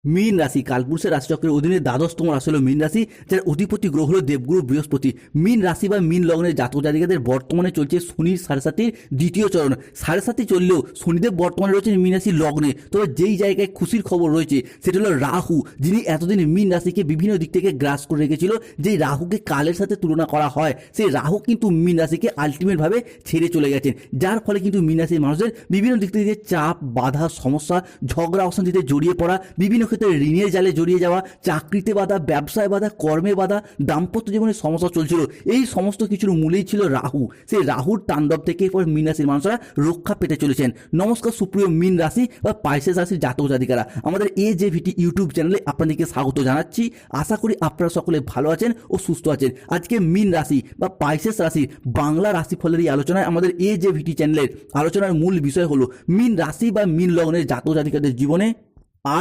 মীন রাশি কালপুরুষের রাশিচক্রের অধীনে দ্বাদশতম রাশি হলো মীন রাশি, যার অধিপতি গ্রহ হলো দেবগুরু বৃহস্পতি। মীন রাশি বা মীন লগ্নের জাতক জাতিকাদের বর্তমানে চলছে শনির সাড়ে সাতির দ্বিতীয় চরণ। সাড়ে সাতি চললেও শনিদেব বর্তমানে রয়েছেন মীন রাশির লগ্নে। তবে যেই জায়গায় খুশির খবর রয়েছে সেটা হলো রাহু, যিনি এতদিন মীন রাশিকে বিভিন্ন দিক থেকে গ্রাস করে রেখেছিল। যেই রাহুকে কালের সাথে তুলনা করা হয়, সেই রাহু কিন্তু মীন রাশিকে আলটিমেটভাবে ছেড়ে চলে গেছেন, যার ফলে কিন্তু মীন রাশির মানুষদের বিভিন্ন দিক থেকে চাপ, বাধা, সমস্যা, ঝগড়া অশান্তিতে জড়িয়ে পড়া, বিভিন্ন ক্ষেত্রে ঋণের জালে জড়িয়ে যাওয়া, চাকরিতে বাধা, ব্যবসায় বাধা, কর্মে বাধা, দাম্পত্য জীবনে সমস্যা চলছিল। এই সমস্ত কিছুর মূলেই ছিল রাহু। সেই রাহুর তাণ্ডব থেকে এরপর মীন রাশির মানুষরা রক্ষা পেতে চলেছেন। নমস্কার সুপ্রিয় মীন রাশি বা পাইসেস রাশির জাতক জাতিকারা, আমাদের AJVT ইউটিউব চ্যানেলে আপনাদেরকে স্বাগত জানাচ্ছি। আশা করি আপনারা সকলে ভালো আছেন ও সুস্থ আছেন। আজকে মীন রাশি বা পাইসেস রাশির বাংলা রাশিফলের এই আলোচনায় আমাদের AJVT চ্যানেলের আলোচনার মূল বিষয় হলো মীন রাশি বা মীন লগ্নের জাতক জাতিকাদের জীবনে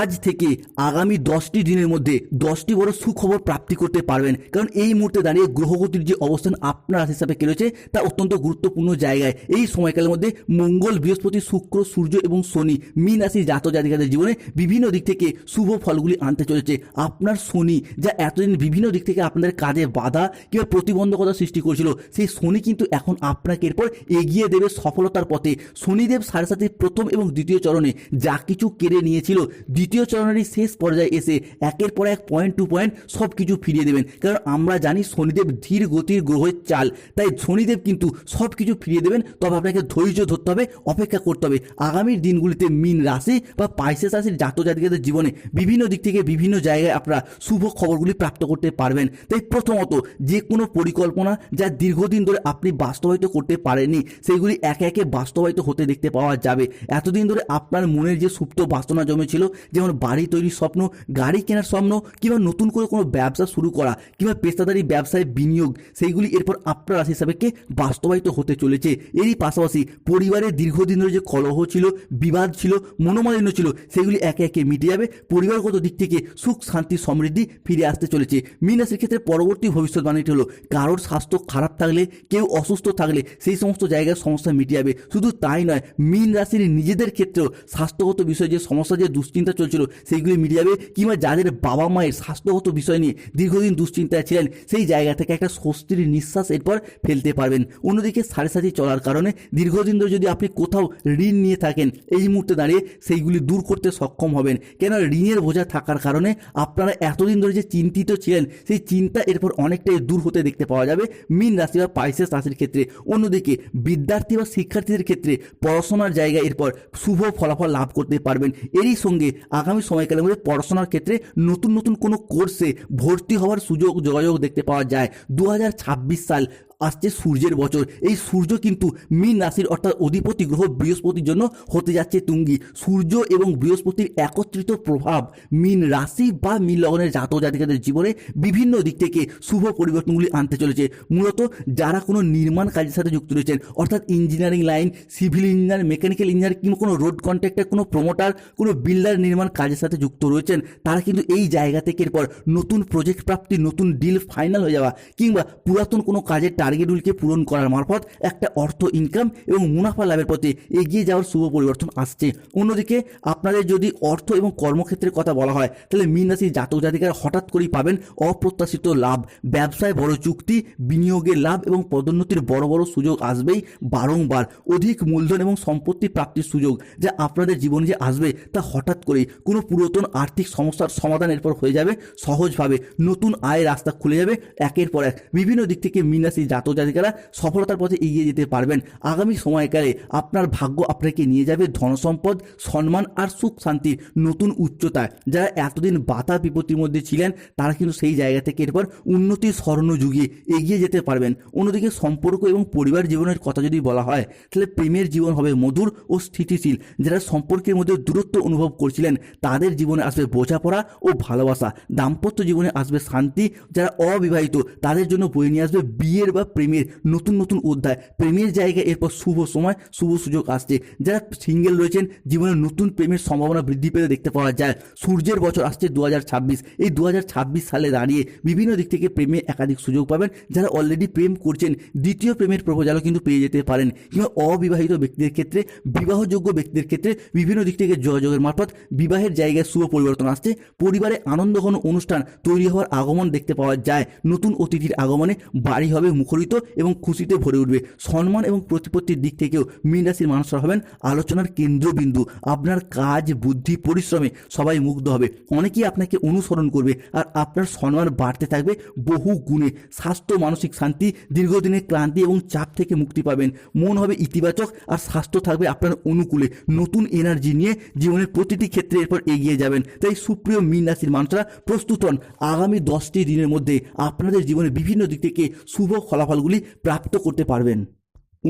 আজ থেকে আগামী 10টি দিনের মধ্যে 10টি বড় সুখবর প্রাপ্তি করতে পারবেন। কারণ এই মুহূর্তে দাঁড়িয়ে গ্রহগতির যে অবস্থান আপনার রাশি হিসাবে রয়েছে তা অত্যন্ত গুরুত্বপূর্ণ জায়গায়। এই সময়কালের মধ্যে মঙ্গল, বৃহস্পতি, শুক্র, সূর্য এবং শনি মীন রাশির জাতক জাতিকাদের জীবনে বিভিন্ন দিক থেকে শুভ ফলগুলি আনতে চলেছে। আপনার শনি, যা এতদিন বিভিন্ন দিক থেকে আপনাদের কাজে বাধা কিংবা প্রতিবন্ধকতা সৃষ্টি করেছিল, সেই শনি কিন্তু এখন আপনাকে এরপর এগিয়ে দেবে সফলতার পথে। শনিদেব সাড়ে সাতির প্রথম এবং দ্বিতীয় চরণে যা কিছু কেড়ে নিয়েছিল, দ্বিতীয় চরণের শেষ পর্যায়ে এসে একের পর এক পয়েন্ট টু পয়েন্ট সব কিছু ফিরিয়ে দেবেন। কারণ আমরা জানি শনিদেব ধীর গতির গ্রহের চাল, তাই শনিদেব কিন্তু সব কিছু ফিরিয়ে দেবেন। তবে আপনাকে ধৈর্য ধরতে হবে, অপেক্ষা করতে হবে। আগামীর দিনগুলিতে মীন রাশি বা পাইসেস রাশির জাতক জাতিকাদের জীবনে বিভিন্ন দিক থেকে বিভিন্ন জায়গায় আপনারা শুভ খবরগুলি প্রাপ্ত করতে পারবেন। তাই প্রথমত, যে কোনো পরিকল্পনা যা দীর্ঘদিন ধরে আপনি বাস্তবায়িত করতে পারেননি, সেইগুলি একে একে বাস্তবায়িত হতে দেখতে পাওয়া যাবে। এতদিন ধরে আপনার মনের যে সুপ্ত বাসনা জমেছিল, যেমন বাড়ি তৈরির স্বপ্ন, গাড়ি কেনার স্বপ্ন, কিংবা নতুন করে কোনো ব্যবসা শুরু করা কিংবা পেশাদারি ব্যবসায় বিনিয়োগ, সেইগুলি এরপর আপনার রাশি হিসাবে বাস্তবায়িত হতে চলেছে। এরই পাশাপাশি পরিবারের দীর্ঘদিন ধরে যে কলহ ছিল, বিবাদ ছিল, মনোমালিন্য ছিল, সেগুলি একে একে মিটে যাবে। পরিবারগত দিক থেকে সুখ, শান্তি, সমৃদ্ধি ফিরে আসতে চলেছে। মীন রাশির ক্ষেত্রে পরবর্তী ভবিষ্যৎবাণীটি হলো, কারোর স্বাস্থ্য খারাপ থাকলে, কেউ অসুস্থ থাকলে সেই সমস্ত জায়গায় সমস্যা মিটে যাবে। শুধু তাই নয়, মীন রাশির নিজেদের ক্ষেত্রেও স্বাস্থ্যগত বিষয়ে যে সমস্যা, যে দুশ্চিন্তা চলছিল, সেইগুলি মিটে যাবে। কিংবা যাদের বাবা মায়ের স্বাস্থ্যগত বিষয় নিয়ে দীর্ঘদিন দুশ্চিন্তায় ছিলেন, সেই জায়গা থেকে একটা স্বস্তির নিঃশ্বাস এরপর ফেলতে পারবেন। অন্যদিকে সাড়ে সাতি চলার কারণে দীর্ঘদিন ধরে যদি আপনি কোথাও ঋণ নিয়ে থাকেন, এই মুহূর্তে দাঁড়িয়ে সেইগুলি দূর করতে সক্ষম হবেন। কেন ঋণের বোঝা থাকার কারণে আপনারা এতদিন ধরে যে চিন্তিত ছিলেন, সেই চিন্তা এরপর অনেকটাই দূর হতে দেখতে পাওয়া যাবে মীন রাশি বা পাইসেস রাশির ক্ষেত্রে। অন্যদিকে বিদ্যার্থী বা শিক্ষার্থীদের ক্ষেত্রে পড়াশোনার জায়গায় এরপর শুভ ফলাফল লাভ করতে পারবেন। এরই সঙ্গে আগামী সময়কালের মধ্যে পড়াশোনার ক্ষেত্রে নতুন নতুন কোনো কোর্সে ভর্তি হওয়ার সুযোগ যোগাযোগ দেখতে পাওয়া যায়। 2026 সাল আসছে সূর্যের বছর। এই সূর্য কিন্তু মীন রাশির অর্থাৎ অধিপতি গ্রহ বৃহস্পতির জন্য হতে যাচ্ছে তুঙ্গি। সূর্য এবং বৃহস্পতির একত্রিত প্রভাব মীন রাশি বা মীন লগ্নের জাতক জাতিকাদের জীবনে বিভিন্ন দিক থেকে শুভ পরিবর্তনগুলি আনতে চলেছে। মূলত যারা কোনো নির্মাণ কাজের সাথে যুক্ত রয়েছেন, অর্থাৎ engineering line, civil engineer, mechanical engineer, কিংবা কোনো রোড কন্ট্রাক্টর, কোনো প্রমোটার, কোনো বিল্ডার নির্মাণ কাজের সাথে যুক্ত রয়েছেন, তারা কিন্তু এই জায়গা থেকে এরপর নতুন প্রজেক্ট প্রাপ্তি, নতুন ডিল ফাইনাল হয়ে যাওয়া, কিংবা পুরাতন কোনো কাজের টার্গেটগুলিকে পূরণ করার মারফত একটা অর্থ ইনকাম এবং মুনাফা লাভের পথে এগিয়ে যাওয়ার শুভ পরিবর্তন আসছে। অন্যদিকে আপনাদের যদি অর্থ এবং কর্মক্ষেত্রের কথা বলা হয়, তাহলে মীন রাশির জাতক জাতিকারা হঠাৎ করেই পাবেন অপ্রত্যাশিত লাভ, ব্যবসায় বড় চুক্তি, বিনিয়োগের লাভ এবং পদোন্নতির বড় বড় সুযোগ আসবেই বারংবার। অধিক মূলধন এবং সম্পত্তি প্রাপ্তির সুযোগ যা আপনাদের জীবনে যে আসবে, তা হঠাৎ করেই কোনো পুরাতন আর্থিক সমস্যার সমাধান এরপর হয়ে যাবে সহজভাবে। নতুন আয়ের রাস্তা খুলে যাবে একের পর এক। বিভিন্ন দিক থেকে মীন রাশির জাতক জাতিকারা সফলতার পথে এগিয়ে যেতে পারবেন। আগামী সময়কালে আপনার ভাগ্য আপনাকে নিয়ে যাবে ধনসম্পদ, সম্মান আর সুখ শান্তির নতুন উচ্চতায়। যারা এতদিন বাধা বিপত্তির মধ্যে ছিলেন, তারা কিন্তু সেই জায়গা থেকে এরপর উন্নতির স্বর্ণযুগে এগিয়ে যেতে পারবেন। অন্যদিকে সম্পর্ক এবং পরিবার জীবনের কথা যদি বলা হয়, তাহলে প্রেমের জীবন হবে মধুর ও স্থিতিশীল। যারা সম্পর্কের মধ্যে দূরত্ব অনুভব করছিলেন, তাদের জীবনে আসবে বোঝাপড়া ও ভালোবাসা। দাম্পত্য জীবনে আসবে শান্তি। যারা অবিবাহিত, তাদের জন্য বয়ে নিয়ে আসবে বিয়ের বা প্রেমের নতুন নতুন অধ্যায়, প্রেমের জায়গায় এরপর শুভ সময়, শুভ সুযোগ আসছে। যারা সিঙ্গেল রয়েছেন, জীবনে নতুন প্রেমের সম্ভাবনা বৃদ্ধি পেতে দেখতে পাওয়া যায়। সূর্যের বছর আসছে 2026। এই 2026 সালে দাঁড়িয়ে বিভিন্ন দিক থেকে প্রেমে একাধিক সুযোগ পাবেন। যারা অলরেডি প্রেম করছেন, দ্বিতীয় প্রেমের প্রপোজালও কিন্তু পেয়ে যেতে পারেন। কিংবা অবিবাহিত ব্যক্তিদের ক্ষেত্রে, বিবাহযোগ্য ব্যক্তিদের ক্ষেত্রে বিভিন্ন দিক থেকে যোগাযোগের মারফত বিবাহের জায়গায় শুভ পরিবর্তন আসছে। পরিবারে আনন্দঘন অনুষ্ঠান তৈরি হওয়ার আগমন দেখতে পাওয়া যায়। নতুন অতিথির আগমনে বাড়ি হবে মুখরিত এবং খুশিতে ভরে উঠবে। সম্মান এবং প্রতিপত্তির দিক থেকেও মীন রাশির মানুষরা হবেন আলোচনার কেন্দ্রবিন্দু। আপনার কাজ, বুদ্ধি, পরিশ্রমে সবাই মুগ্ধ হবে। অনেকেই আপনাকে অনুসরণ করবে আর আপনার সম্মান বাড়তে থাকবে বহু গুণে। স্বাস্থ্য, মানসিক শান্তি, দীর্ঘদিনের ক্লান্তি এবং চাপ থেকে মুক্তি পাবেন। মন হবে ইতিবাচক আর স্বাস্থ্য থাকবে আপনার অনুকূলে। নতুন এনার্জি নিয়ে জীবনের প্রতিটি ক্ষেত্রে এরপর এগিয়ে যাবেন। তাই সুপ্রিয় মীন রাশির মানুষরা প্রস্তুত হন আগামী 10টি দিনের মধ্যে আপনাদের জীবনে বিভিন্ন দিক থেকে শুভ ফলাফলগুলি প্রাপ্ত করতে পারবেন।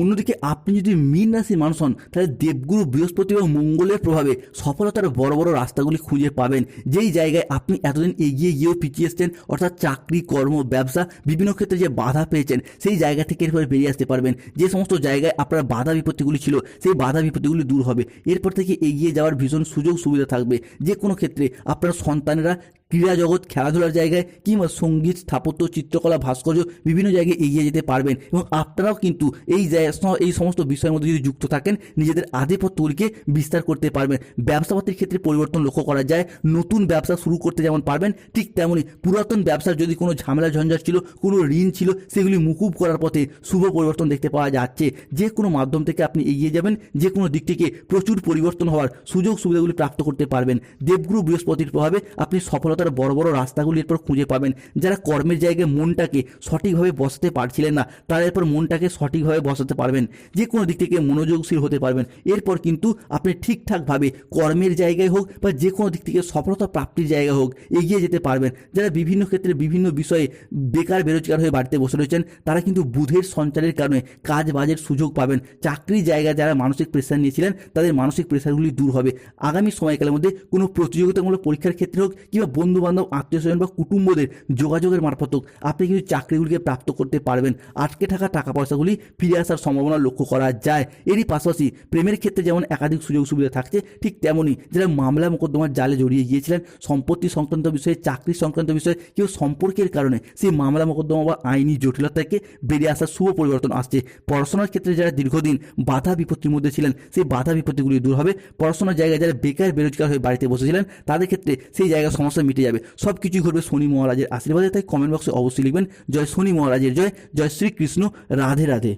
অন্যদিকে আপনি যদি মীন রাশির মানুষ হন, তাহলে দেবগুরু বৃহস্পতি এবং মঙ্গলের প্রভাবে সফলতার বড় বড় রাস্তাগুলি খুঁজে পাবেন। যেই জায়গায় আপনি এতদিন এগিয়ে গিয়েও পিছিয়ে এসছেন, অর্থাৎ চাকরি, কর্ম, ব্যবসা, বিভিন্ন ক্ষেত্রে যে বাধা পেয়েছেন, সেই জায়গা থেকে এরপরে বেরিয়ে আসতে পারবেন। যে সমস্ত জায়গায় আপনার বাধা বিপত্তিগুলি ছিল, সেই বাধা বিপত্তিগুলি দূর হবে। এরপর থেকে এগিয়ে যাওয়ার ভীষণ সুযোগ সুবিধা থাকবে। যে কোনো ক্ষেত্রে আপনার সন্তানেরা ক্রীড়া জগৎ, খেলাধুলার জায়গায় কিংবা সঙ্গীত, স্থাপত্য, চিত্রকলা, ভাস্কর্য বিভিন্ন জায়গায় এগিয়ে যেতে পারবেন। এবং আপনারাও কিন্তু এই সমস্ত বিষয়ের মধ্যে যদি যুক্ত থাকেন, নিজেদের আধিপত্যগুলিকে বিস্তার করতে পারবেন। ব্যবসাপাতির ক্ষেত্রে পরিবর্তন লক্ষ্য করা যায়। নতুন ব্যবসা শুরু করতে যেমন পারবেন, ঠিক তেমনই পুরাতন ব্যবসার যদি কোনো ঝামেলা ঝঞ্ঝাট ছিল, কোনো ঋণ ছিল, সেগুলি মুকুব করার পথে শুভ পরিবর্তন দেখতে পাওয়া যাচ্ছে। যে কোনো মাধ্যম থেকে আপনি এগিয়ে যাবেন, যে কোনো দিক থেকে প্রচুর পরিবর্তন হওয়ার সুযোগ সুবিধাগুলি প্রাপ্ত করতে পারবেন। দেবগুরু বৃহস্পতির প্রভাবে আপনি সফলতার বড় বড় রাস্তাগুলি এরপর খুঁজে পাবেন। যারা কর্মের জায়গায় মনটাকে সঠিকভাবে বসাতে পারছিলেন না, তারা এরপর মনটাকে সঠিকভাবে বসাতে পারবেন। যে কোনো দিক থেকে মনোযোগশীল হতে পারবেন। এরপর কিন্তু আপনি ঠিকঠাকভাবে কর্মের জায়গায় হোক বা যে কোনো দিক থেকে সফলতা প্রাপ্তির জায়গা হোক এগিয়ে যেতে পারবেন। যারা বিভিন্ন ক্ষেত্রে বিভিন্ন বিষয়ে বেকার বেরোজগার হয়ে বাড়িতে বসে রয়েছেন, তারা কিন্তু বুধের সঞ্চারের কারণে কাজ বাজের সুযোগ পাবেন। চাকরির জায়গায় যারা মানসিক প্রেশার নিয়েছিলেন, তাদের মানসিক প্রেশারগুলি দূর হবে। আগামী সময়কালের মধ্যে কোনো প্রতিযোগিতামূলক পরীক্ষার ক্ষেত্রে হোক কিংবা বন্ধুবান্ধব, আত্মীয় স্বজন বা কুটুম্বদের যোগাযোগের মারফত হোক, আপনি কিন্তু চাকরিগুলিকে প্রাপ্ত করতে পারবেন। আটকে থাকা টাকা পয়সাগুলি ফিরে আসার সম্ভাবনা লক্ষ্য করা যায়। এরই পাশাপাশি প্রেমের ক্ষেত্রে যেমন একাধিক সুযোগ সুবিধা থাকছে, ঠিক তেমনই যারা মামলা মোকদ্দমার জালে জড়িয়ে গিয়েছিলেন, সম্পত্তি সংক্রান্ত বিষয়ে, চাকরি সংক্রান্ত বিষয়ে, কেউ সম্পর্কের কারণে সেই মামলা মোকদ্দমা বা আইনি জটিলতা থেকে বেরিয়ে আসার শুভ পরিবর্তন আসছে। পড়াশোনার ক্ষেত্রে যারা দীর্ঘদিন বাধা বিপত্তির মধ্যে ছিলেন, সেই বাধা বিপত্তিগুলি দূর হবে। পড়াশোনার জায়গায় যারা বেকার বেরোজগার হয়ে বাড়িতে বসেছিলেন, তাদের ক্ষেত্রে সেই জায়গার সমস্যা মিটে যাবে। সব কিছুই ঘটবে শনি মহারাজের আশীর্বাদে। তাই কমেন্ট বক্সে অবশ্যই লিখবেন জয় শনি মহারাজের জয়, জয় শ্রীকৃষ্ণ, রাধে রাধে।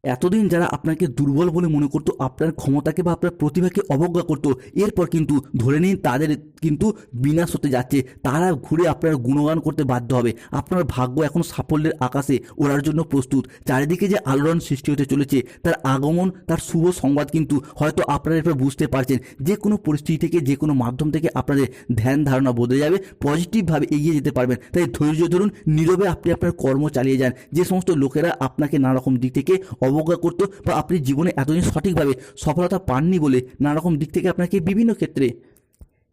এতদিন যারা আপনাকে দুর্বল বলে মনে করতো, আপনার ক্ষমতাকে বা আপনার প্রতিভাকে অবজ্ঞা করতো, এরপর কিন্তু ধরে নিন তাদের কিন্তু বিনাশ হতে যাচ্ছে। তারা ঘুরে আপনার গুণগান করতে বাধ্য হবে। আপনার ভাগ্য এখন সাফল্যের আকাশে ওড়ার জন্য প্রস্তুত। চারিদিকে যে আলোড়ন সৃষ্টি হতে চলেছে, তার আগমন, তার শুভ সংবাদ কিন্তু হয়তো আপনারা এরপর বুঝতে পারছেন। যে কোনো পরিস্থিতি থেকে, যে কোনো মাধ্যম থেকে আপনাদের ধ্যান ধারণা বদলে যাবে, পজিটিভভাবে এগিয়ে যেতে পারবেন। তাই ধৈর্য ধরুন, নীরবে আপনি আপনার কর্ম চালিয়ে যান। যে সমস্ত লোকেরা আপনাকে নানা রকম দিক থেকে অবজ্ঞা করতো বা আপনি জীবনে এতদিন সঠিকভাবে সফলতা পাননি বলে নানা রকম দিক থেকে আপনাকে বিভিন্ন ক্ষেত্রে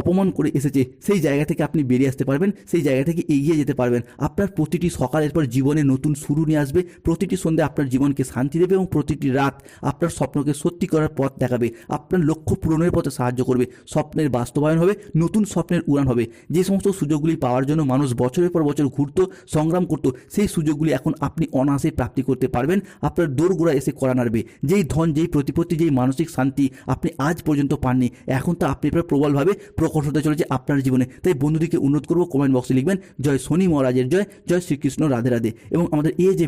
অপমান করে এসেছে, সেই জায়গা থেকে আপনি বেরিয়ে আসতে পারবেন। সেই জায়গা থেকে এগিয়ে যেতে পারবেন। আপনার প্রতিটি সকালের পর জীবনে নতুন শুরু নিয়ে আসবে। প্রতিটি সন্ধ্যে আপনার জীবনকে শান্তি দেবে এবং প্রতিটি রাত আপনার স্বপ্নকে সত্যি করার পথ দেখাবে। আপনার লক্ষ্য পূরণের পথে সাহায্য করবে। স্বপ্নের বাস্তবায়ন হবে, নতুন স্বপ্নের উড়ান হবে। যে সমস্ত সুযোগগুলি পাওয়ার জন্য মানুষ বছরের পর বছর ঘুরতো, সংগ্রাম করতো, সেই সুযোগগুলি এখন আপনি অনায়াসে প্রাপ্তি করতে পারবেন। আপনার দোরগোড়া এসে করা নাড়বে। যেই ধন, যেই প্রতিপত্তি, যেই মানসিক শান্তি আপনি আজ পর্যন্ত পাননি, এখন তা আপনি প্রবলভাবে প্রকট হতে চলেছে আপনার জীবনে। তাই বন্ধুদিকে অনুরোধ করবো, কমেন্ট বক্সে লিখবেন জয় শনি মহারাজের জয়, জয় শ্রীকৃষ্ণ, রাধে রাধে। এবং আমাদের এই যে